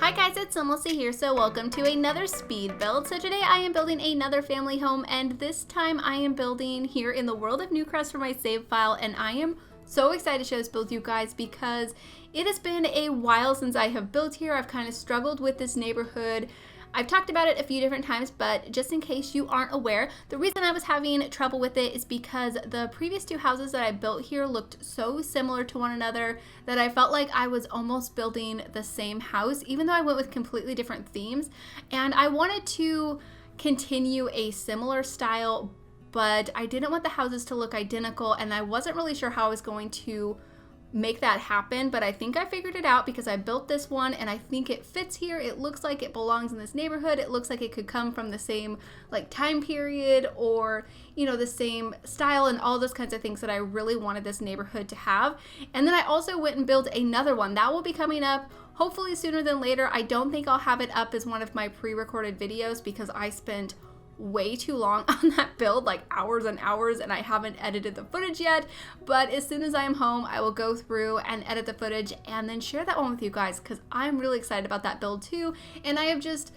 Hi guys, it's SimLicy here, so welcome to another speed build. So today I am building another family home, and this time I am building here in the world of Newcrest for my save file, and I am so excited to share this build with you guys because it has been a while since I have built here. I've kind of struggled with this neighborhood. I've talked about it a few different times, but just in case you aren't aware, the reason I was having trouble with it is because the previous two houses that I built here looked so similar to one another that I felt like I was almost building the same house, even though I went with completely different themes. And I wanted to continue a similar style, but I didn't want the houses to look identical, and I wasn't really sure how I was going to make that happen, but I think I figured it out because I built this one and I think it fits here. It looks like it belongs in this neighborhood. It looks like it could come from the same like time period or, you know, the same style and all those kinds of things that I really wanted this neighborhood to have. And then I also went and built another one that will be coming up hopefully sooner than later. I don't think I'll have it up as one of my pre-recorded videos because I spent way too long on that build, like hours and hours, and I haven't edited the footage yet. But as soon as I am home, I will go through and edit the footage and then share that one with you guys because I'm really excited about that build too. And I have just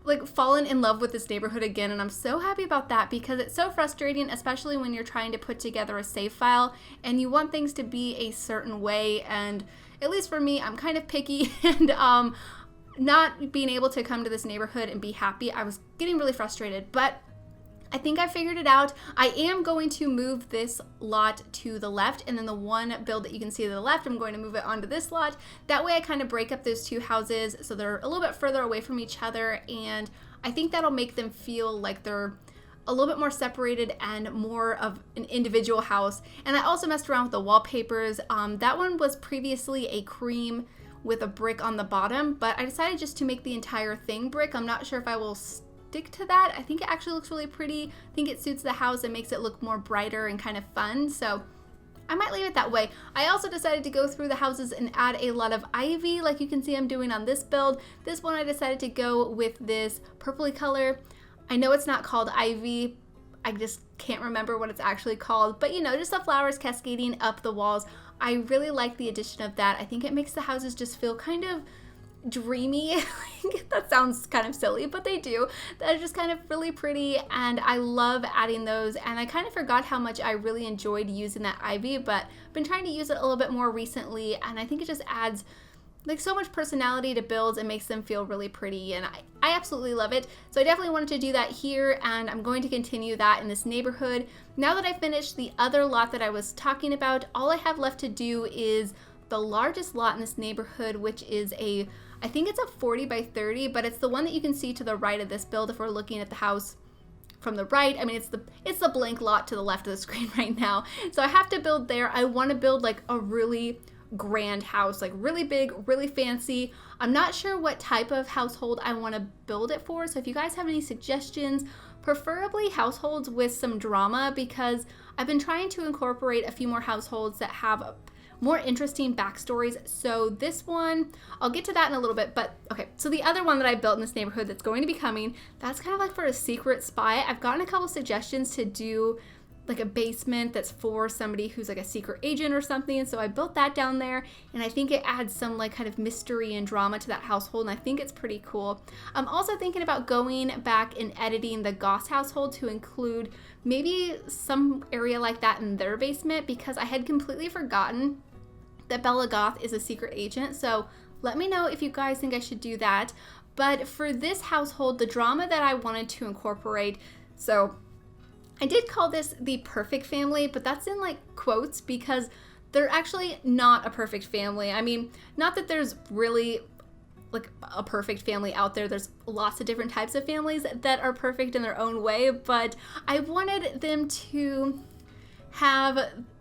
like fallen in love with this neighborhood again, and I'm so happy about that because it's so frustrating, especially when you're trying to put together a save file and you want things to be a certain way. And at least for me, I'm kind of picky, and not being able to come to this neighborhood and be happy, I was getting really frustrated, but I think I figured it out. I am going to move this lot to the left, and then the one build that you can see to the left, I'm going to move it onto this lot. That way I kind of break up those two houses so they're a little bit further away from each other, and I think that'll make them feel like they're a little bit more separated and more of an individual house. And I also messed around with the wallpapers. That one was previously a cream with a brick on the bottom, but I decided just to make the entire thing brick. I'm not sure if I will stick to that. I think it actually looks really pretty. I think it suits the house and makes it look more brighter and kind of fun, so I might leave it that way. I also decided to go through the houses and add a lot of ivy like you can see I'm doing on this build. This one I decided to go with this purpley color. I know it's not called ivy, I just can't remember what it's actually called, but you know, just the flowers cascading up the walls. I really like the addition of that. I think it makes the houses just feel kind of dreamy. That sounds kind of silly, but they do. They're just kind of really pretty, and I love adding those. And I kind of forgot how much I really enjoyed using that ivy, but I've been trying to use it a little bit more recently, and I think it just adds like so much personality to builds and makes them feel really pretty, and I absolutely love it. So I definitely wanted to do that here, and I'm going to continue that in this neighborhood. Now that I've finished the other lot that I was talking about, all I have left to do is the largest lot in this neighborhood, which is I think it's a 40 by 30, but it's the one that you can see to the right of this build if we're looking at the house from the right. I mean, it's the blank lot to the left of the screen right now. So I have to build there. I want to build like a really grand house, like really big, really fancy. I'm not sure what type of household I want to build it for, so if you guys have any suggestions, preferably households with some drama, because I've been trying to incorporate a few more households that have more interesting backstories. So this one, I'll get to that in a little bit, but okay, so the other one that I built in this neighborhood that's going to be coming, that's kind of like for a secret spy. I've gotten a couple suggestions to do like a basement that's for somebody who's like a secret agent or something, so I built that down there, and I think it adds some like kind of mystery and drama to that household, and I think it's pretty cool. I'm also thinking about going back and editing the Goss household to include maybe some area like that in their basement, because I had completely forgotten that Bella Goth is a secret agent, so let me know if you guys think I should do that. But for this household, the drama that I wanted to incorporate, so I did call this the perfect family, but that's in like quotes because they're actually not a perfect family. I mean, not that there's really like a perfect family out there. There's lots of different types of families that are perfect in their own way, but I wanted them to have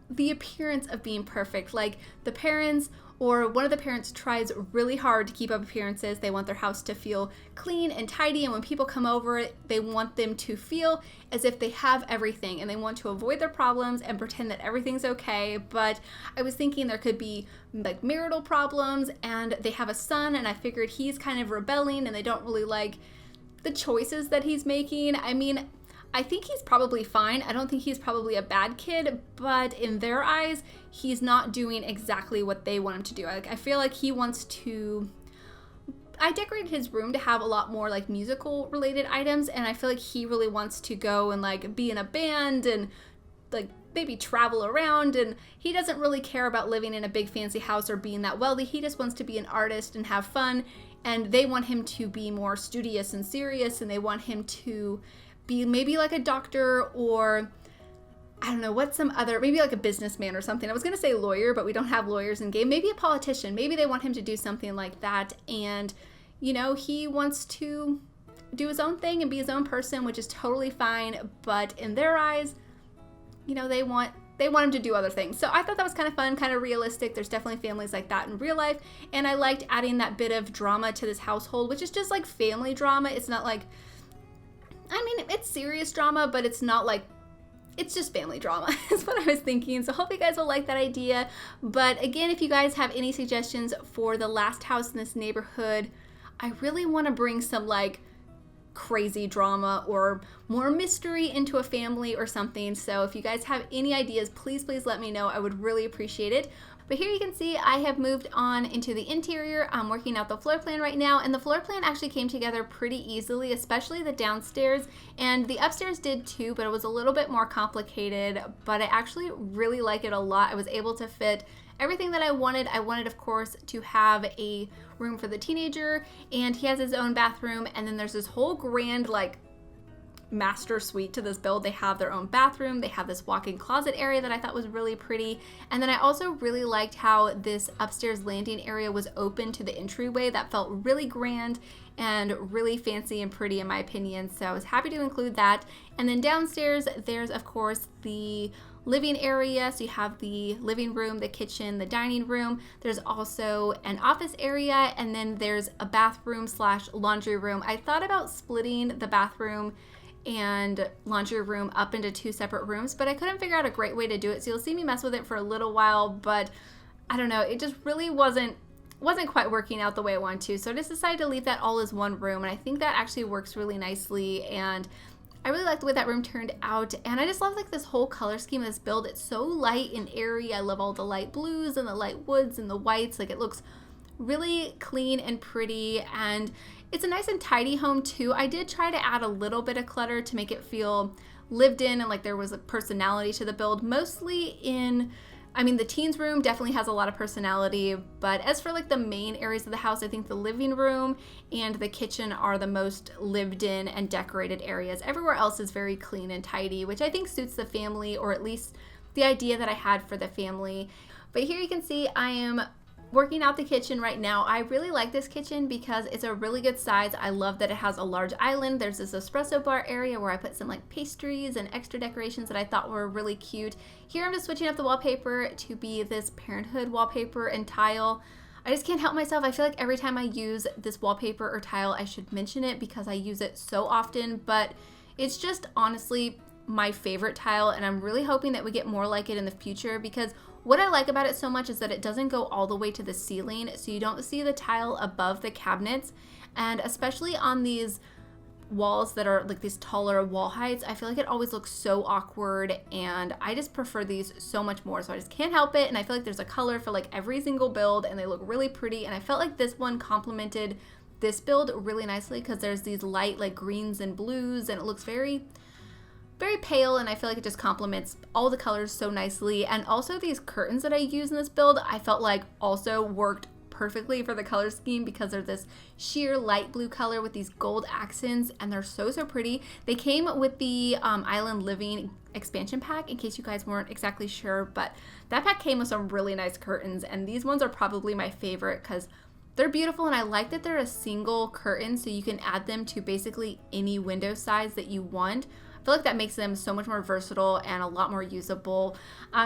the appearance of being perfect. Like the parents or one of the parents tries really hard to keep up appearances. They want their house to feel clean and tidy, and when people come over, they want them to feel as if they have everything, and they want to avoid their problems and pretend that everything's okay. But I was thinking there could be like marital problems, and they have a son, and I figured he's kind of rebelling and they don't really like the choices that he's making. I mean, I think he's probably fine. I don't think he's probably a bad kid, but in their eyes, he's not doing exactly what they want him to do. Like, I feel like he wants to I decorated his room to have a lot more like musical related items, and I feel like he really wants to go and like be in a band and like maybe travel around, and he doesn't really care about living in a big fancy house or being that wealthy. He just wants to be an artist and have fun, and they want him to be more studious and serious, and they want him to be maybe like a doctor, or I don't know, what's some other, maybe like a businessman or something. I was gonna say lawyer, but we don't have lawyers in game. Maybe a politician. Maybe they want him to do something like that, and you know, he wants to do his own thing and be his own person, which is totally fine, but in their eyes, you know, they want him to do other things. So I thought that was kind of fun, kind of realistic. There's definitely families like that in real life, and I liked adding that bit of drama to this household, which is just like family drama. It's not like, I mean, it's serious drama, but it's not like, it's just family drama is what I was thinking. So hope you guys will like that idea. But again, if you guys have any suggestions for the last house in this neighborhood, I really want to bring some like crazy drama or more mystery into a family or something. So if you guys have any ideas, please let me know. I would really appreciate it. But here you can see I have moved on into the interior. I'm working out the floor plan right now, and the floor plan actually came together pretty easily, especially the downstairs, and the upstairs did too, but it was a little bit more complicated, but I actually really like it a lot. I was able to fit everything that I wanted. I wanted, of course, to have a room for the teenager, and he has his own bathroom, and then there's this whole grand like master suite to this build. They have their own bathroom, they have this walk-in closet area that I thought was really pretty, and then I also really liked how this upstairs landing area was open to the entryway. That felt really grand and really fancy and pretty in my opinion, so I was happy to include that. And then downstairs there's of course the living area, so you have the living room, the kitchen, the dining room. There's also an office area, and then there's a bathroom slash laundry room. I thought about splitting the bathroom and laundry room up into two separate rooms, but I couldn't figure out a great way to do it, so you'll see me mess with it for a little while, but I don't know, it just really wasn't quite working out the way I wanted to, so I just decided to leave that all as one room, and I think that actually works really nicely, and I really like the way that room turned out, and I just love like this whole color scheme of this build. It's so light and airy. I love all the light blues and the light woods and the whites. Like, it looks really clean and pretty, and it's a nice and tidy home too. I did try to add a little bit of clutter to make it feel lived in and like there was a personality to the build, mostly in, I mean, the teens room definitely has a lot of personality, but as for like the main areas of the house, I think the living room and the kitchen are the most lived in and decorated areas. Everywhere else is very clean and tidy, which I think suits the family, or at least the idea that I had for the family. But here you can see I am working out the kitchen right now. I really like this kitchen because it's a really good size. I love that it has a large island. There's this espresso bar area where I put some like pastries and extra decorations that I thought were really cute. Here I'm just switching up the wallpaper to be this Parenthood wallpaper and tile. I just can't help myself. I feel like every time I use this wallpaper or tile, I should mention it because I use it so often, but it's just honestly my favorite tile, and I'm really hoping that we get more like it in the future, because what I like about it so much is that it doesn't go all the way to the ceiling, so you don't see the tile above the cabinets, and especially on these walls that are like these taller wall heights, I feel like it always looks so awkward, and I just prefer these so much more, so I just can't help it. And I feel like there's a color for like every single build, and they look really pretty, and I felt like this one complemented this build really nicely because there's these light like greens and blues, and it looks very pale, and I feel like it just complements all the colors so nicely. And also these curtains that I use in this build, I felt like also worked perfectly for the color scheme because they're this sheer light blue color with these gold accents, and they're so pretty. They came with the Island Living expansion pack, in case you guys weren't exactly sure, but that pack came with some really nice curtains, and these ones are probably my favorite because they're beautiful, and I like that they're a single curtain, so you can add them to basically any window size that you want. I feel like that makes them so much more versatile and a lot more usable.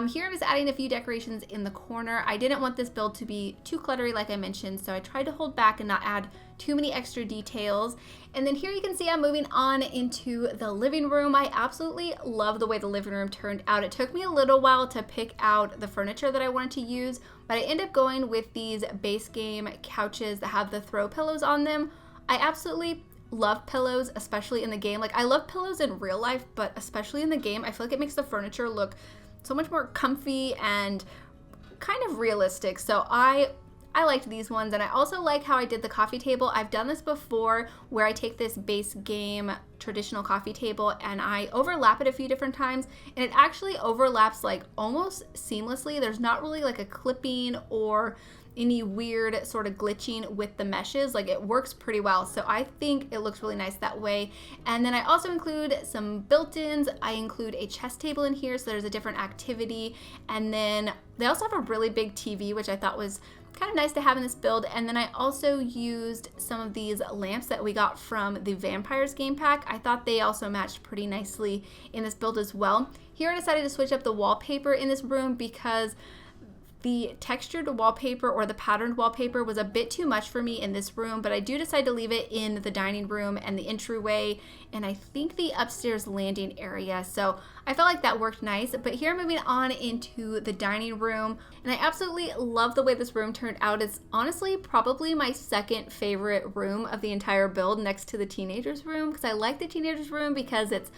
Here I'm just adding a few decorations in the corner. I didn't want this build to be too cluttery like I mentioned, so I tried to hold back and not add too many extra details. And then here you can see I'm moving on into the living room. I absolutely love the way the living room turned out. It took me a little while to pick out the furniture that I wanted to use, but I ended up going with these base game couches that have the throw pillows on them. I absolutely love pillows, especially in the game. Like, I love pillows in real life, but especially in the game, I feel like it makes the furniture look so much more comfy and kind of realistic. So I I liked these ones, and I also like how I did the coffee table. I've done this before where I take this base game traditional coffee table and I overlap it a few different times, and it actually overlaps like almost seamlessly. There's not really like a clipping or any weird sort of glitching with the meshes. Like, it works pretty well, so I think it looks really nice that way. And then I also include some built-ins. I include a chess table in here, so there's a different activity, and then they also have a really big TV, which I thought was kind of nice to have in this build. And then I also used some of these lamps that we got from the Vampires game pack. I thought they also matched pretty nicely in this build as well. Here I decided to switch up the wallpaper in this room because the textured wallpaper or the patterned wallpaper was a bit too much for me in this room, but I do decide to leave it in the dining room and the entryway, and I think the upstairs landing area. So I felt like that worked nice. But here I'm moving on into the dining room, and I absolutely love the way this room turned out. It's honestly probably my second favorite room of the entire build, next to the teenagers room, because I like the teenagers room because it's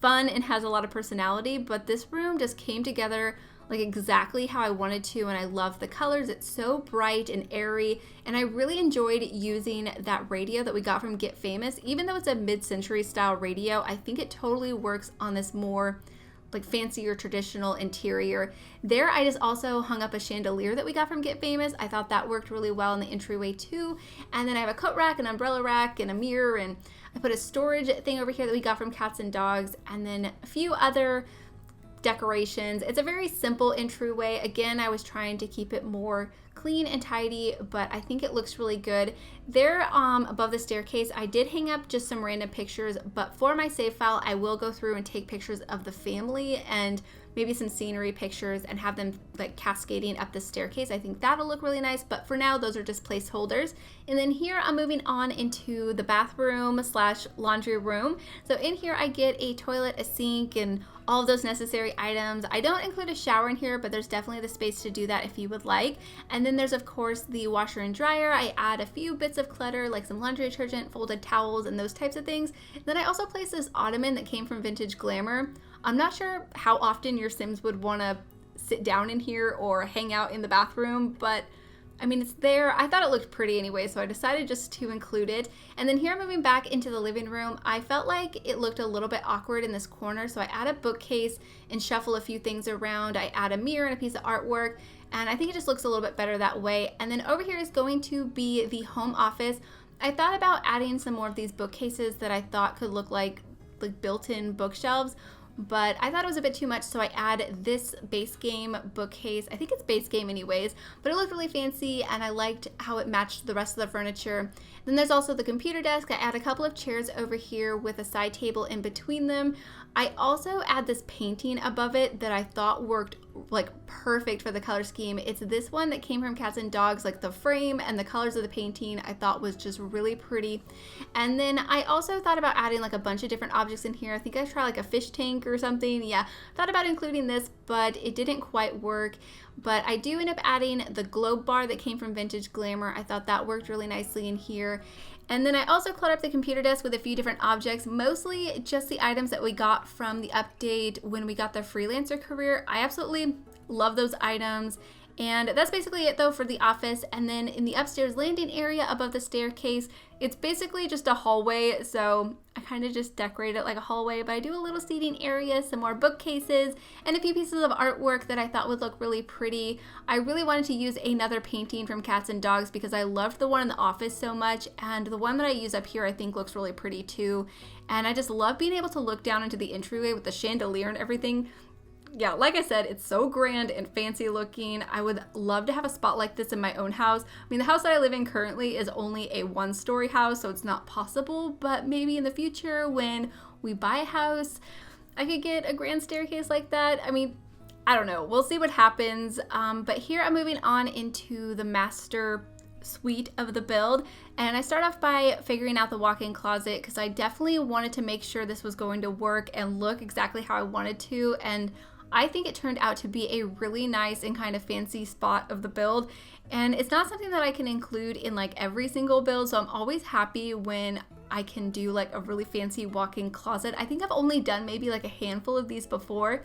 fun and has a lot of personality, but this room just came together like exactly how I wanted to, and I love the colors. It's so bright and airy, and I really enjoyed using that radio that we got from Get Famous. Even though it's a mid-century style radio, I think it totally works on this more like fancier traditional interior. There I just also hung up a chandelier that we got from Get Famous. I thought that worked really well in the entryway too. And then I have a coat rack, an umbrella rack, and a mirror, and I put a storage thing over here that we got from Cats and Dogs, and then a few other decorations. It's a very simple entryway. Again, I was trying to keep it more clean and tidy, but I think it looks really good. There above the staircase, I did hang up just some random pictures, but for my save file, I will go through and take pictures of the family and maybe some scenery pictures and have them like cascading up the staircase. I think that'll look really nice, but for now, those are just placeholders. And then here I'm moving on into the bathroom slash laundry room. So in here, I get a toilet, a sink, and all of those necessary items. I don't include a shower in here, but there's definitely the space to do that if you would like. And then there's of course the washer and dryer. I add a few bits of clutter like some laundry detergent, folded towels, and those types of things. Then I also place this ottoman that came from Vintage Glamour. I'm not sure how often your Sims would want to sit down in here or hang out in the bathroom, but I mean, it's there. I thought it looked pretty anyway, so I decided just to include it. And then here I'm moving back into the living room. I felt like it looked a little bit awkward in this corner, so I add a bookcase and shuffle a few things around. I add a mirror and a piece of artwork, and I think it just looks a little bit better that way. And then over here is going to be the home office. I thought about adding some more of these bookcases that I thought could look like built-in bookshelves, but I thought it was a bit too much, so I add this base game bookcase. I think it's base game anyways, but it looked really fancy and I liked how it matched the rest of the furniture. Then there's also the computer desk. I add a couple of chairs over here with a side table in between them. I also add this painting above it that I thought worked like perfect for the color scheme. It's this one that came from Cats and Dogs, like the frame and the colors of the painting I thought was just really pretty. And then I also thought about adding like a bunch of different objects in here. I think I tried like a fish tank or something. Yeah, thought about including this, but it didn't quite work. But I do end up adding the globe bar that came from Vintage Glamour. I thought that worked really nicely in here. And then I also cluttered up the computer desk with a few different objects, mostly just the items that we got from the update when we got the freelancer career. I absolutely love those items. And that's basically it though for the office. And then in the upstairs landing area above the staircase, it's basically just a hallway. So I kind of just decorate it like a hallway, but I do a little seating area, some more bookcases, and a few pieces of artwork that I thought would look really pretty. I really wanted to use another painting from Cats and Dogs because I loved the one in the office so much, and the one that I use up here I think looks really pretty too. And I just love being able to look down into the entryway with the chandelier and everything. Yeah, like I said, it's so grand and fancy looking. I would love to have a spot like this in my own house. I mean, the house that I live in currently is only a one-story house, so it's not possible, but maybe in the future when we buy a house, I could get a grand staircase like that. I mean, I don't know. We'll see what happens. But here I'm moving on into the master suite of the build, and I start off by figuring out the walk-in closet because I definitely wanted to make sure this was going to work and look exactly how I wanted to, and I think it turned out to be a really nice and kind of fancy spot of the build. And it's not something that I can include in like every single build, so I'm always happy when I can do like a really fancy walk-in closet. I think I've only done maybe like a handful of these before,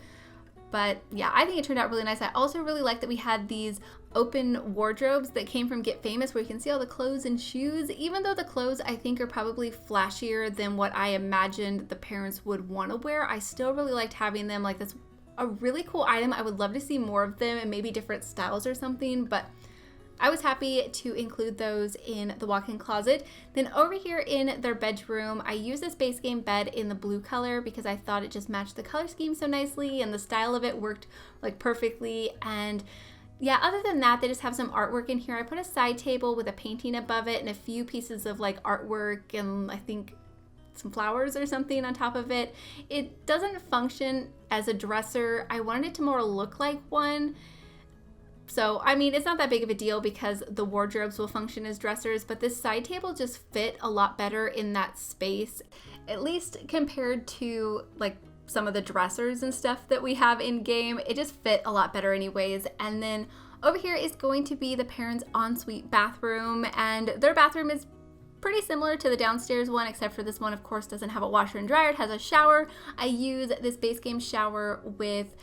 But yeah, I think it turned out really nice. I also really like that we had these open wardrobes that came from Get Famous where you can see all the clothes and shoes. Even though the clothes I think are probably flashier than what I imagined the parents would want to wear, I still really liked having them. Like, that's a really cool item. I would love to see more of them and maybe different styles or something, but I was happy to include those in the walk-in closet. Then over here in their bedroom, I used this base game bed in the blue color because I thought it just matched the color scheme so nicely and the style of it worked like perfectly. And yeah, other than that, they just have some artwork in here. I put a side table with a painting above it and a few pieces of like artwork and I think some flowers or something on top of it. It doesn't function as a dresser. I wanted it to more look like one. So, I mean, it's not that big of a deal because the wardrobes will function as dressers, but this side table just fit a lot better in that space, at least compared to like some of the dressers and stuff that we have in game. It just fit a lot better anyways. And then over here is going to be the parents' ensuite bathroom, and their bathroom is pretty similar to the downstairs one, except for this one, of course, doesn't have a washer and dryer. It has a shower. I use this base game shower with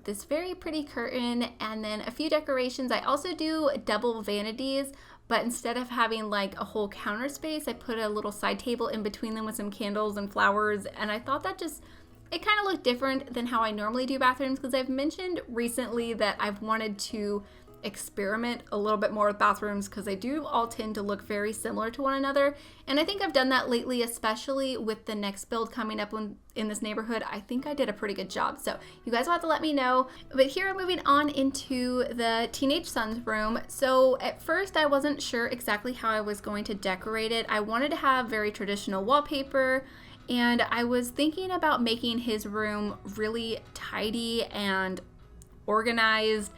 this very pretty curtain and then a few decorations. I also do double vanities, but instead of having like a whole counter space, I put a little side table in between them with some candles and flowers, and I thought that just, it kind of looked different than how I normally do bathrooms, because I've mentioned recently that I've wanted to experiment a little bit more with bathrooms because they do all tend to look very similar to one another, and I think I've done that lately, especially with the next build coming up in this neighborhood. I think I did a pretty good job, so you guys will have to let me know. But here I'm moving on into the teenage son's room. So at first I wasn't sure exactly how I was going to decorate it. I wanted to have very traditional wallpaper, and I was thinking about making his room really tidy and organized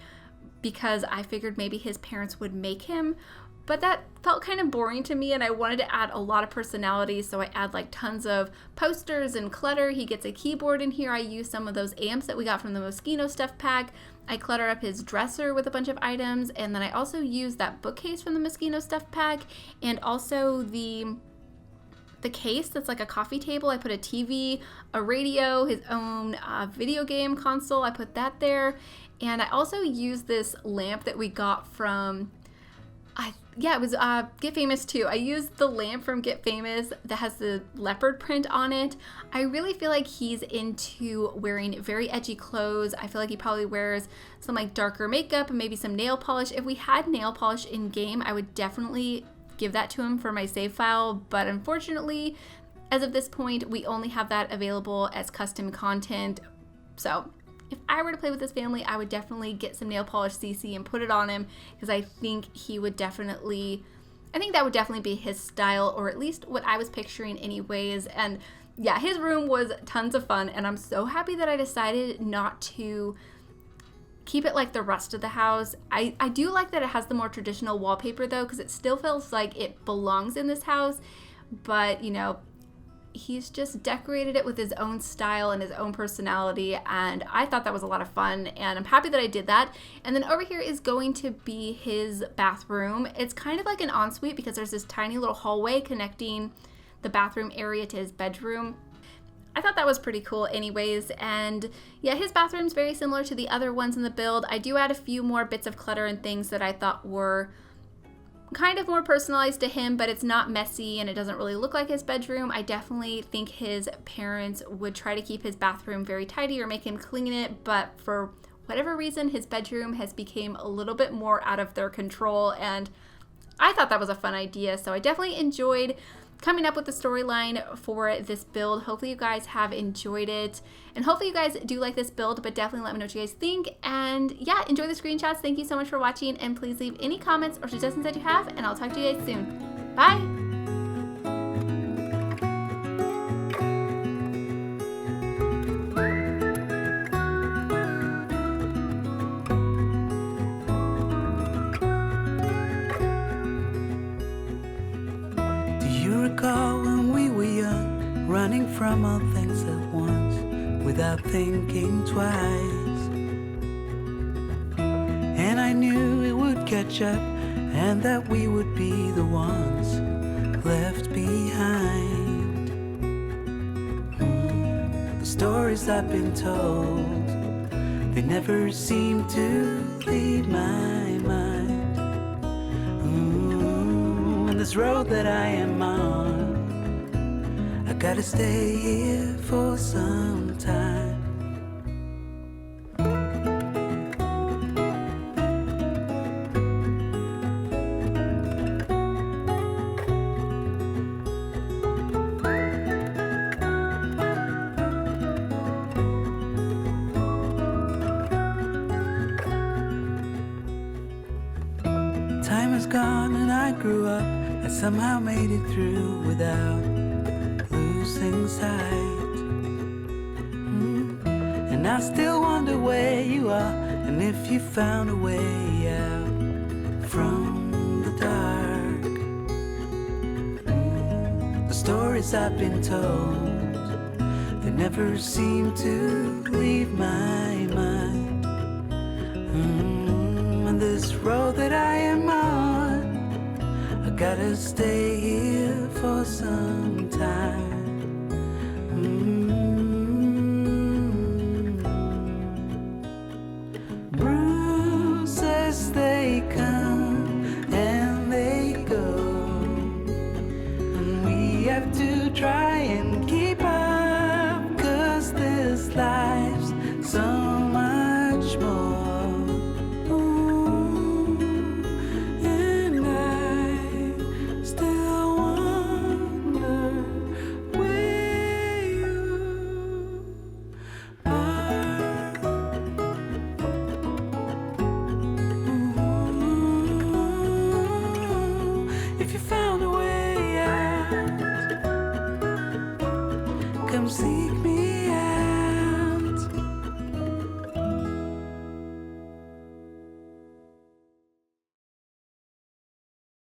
because I figured maybe his parents would make him, but that felt kind of boring to me and I wanted to add a lot of personality, so I add like tons of posters and clutter. He gets a keyboard in here. I use some of those amps that we got from the Moschino stuff pack. I clutter up his dresser with a bunch of items, and then I also use that bookcase from the Moschino stuff pack and also the case that's like a coffee table. I put a TV, a radio, his own video game console. I put that there. And I also used this lamp that we got from, it was Get Famous too. I used the lamp from Get Famous that has the leopard print on it. I really feel like he's into wearing very edgy clothes. I feel like he probably wears some like darker makeup and maybe some nail polish. If we had nail polish in game, I would definitely give that to him for my save file, but unfortunately, as of this point, we only have that available as custom content. So if I were to play with this family, I would definitely get some nail polish CC and put it on him, because I think that would definitely be his style, or at least what I was picturing anyways. And yeah, his room was tons of fun, and I'm so happy that I decided not to keep it like the rest of the house. I do like that it has the more traditional wallpaper though, because it still feels like it belongs in this house, but you know, he's just decorated it with his own style and his own personality, and I thought that was a lot of fun, and I'm happy that I did that. And then over here is going to be his bathroom. It's kind of like an ensuite because there's this tiny little hallway connecting the bathroom area to his bedroom. I thought that was pretty cool anyways, and yeah, his bathroom's very similar to the other ones in the build. I do add a few more bits of clutter and things that I thought were kind of more personalized to him, but it's not messy and it doesn't really look like his bedroom. I definitely think his parents would try to keep his bathroom very tidy or make him clean it, but for whatever reason, his bedroom has become a little bit more out of their control, and I thought that was a fun idea, so I definitely enjoyed coming up with the storyline for this build. Hopefully you guys have enjoyed it, and hopefully you guys do like this build, but definitely let me know what you guys think. And yeah, enjoy the screenshots. Thank you so much for watching, and please leave any comments or suggestions that you have, and I'll talk to you guys soon. Bye! When we were young, running from all things at once, without thinking twice. And I knew it would catch up, and that we would be the ones left behind. The stories I've been told They never seem to leave my mind. On this road that I am on, I gotta stay here for some time. Time is gone and I grew up. I somehow made it through without losing sight. And I still wonder where you are, and if you found a way out from the dark. The stories I've been told, they never seem to leave my mind. On this road that I am on, I gotta stay here for some time.